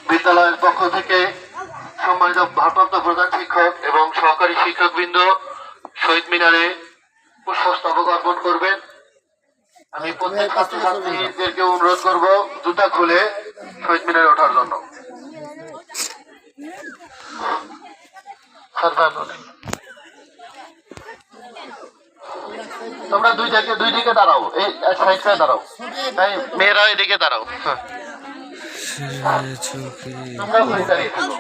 বিদ্যালয়ের পক্ষ থেকে সম্মানিত ভারপ্রাপ্ত প্রধান শিক্ষক এবং সহকারী শিক্ষকবৃন্দ শহীদ মিনারে পুষ্পস্তবক অর্পণ করবেন। আমি প্রত্যেক ছাত্রছাত্রীদেরকে অনুরোধ করব জুতা খুলে শহীদ মিনারে ওঠার জন্য। তোমরা দুই দিকে দাঁড়াও, এই সাইড করে দাঁড়াও, মেয়েরা এদিকে দাঁড়াও। তোমরা দাঁড়িয়ে থাকো।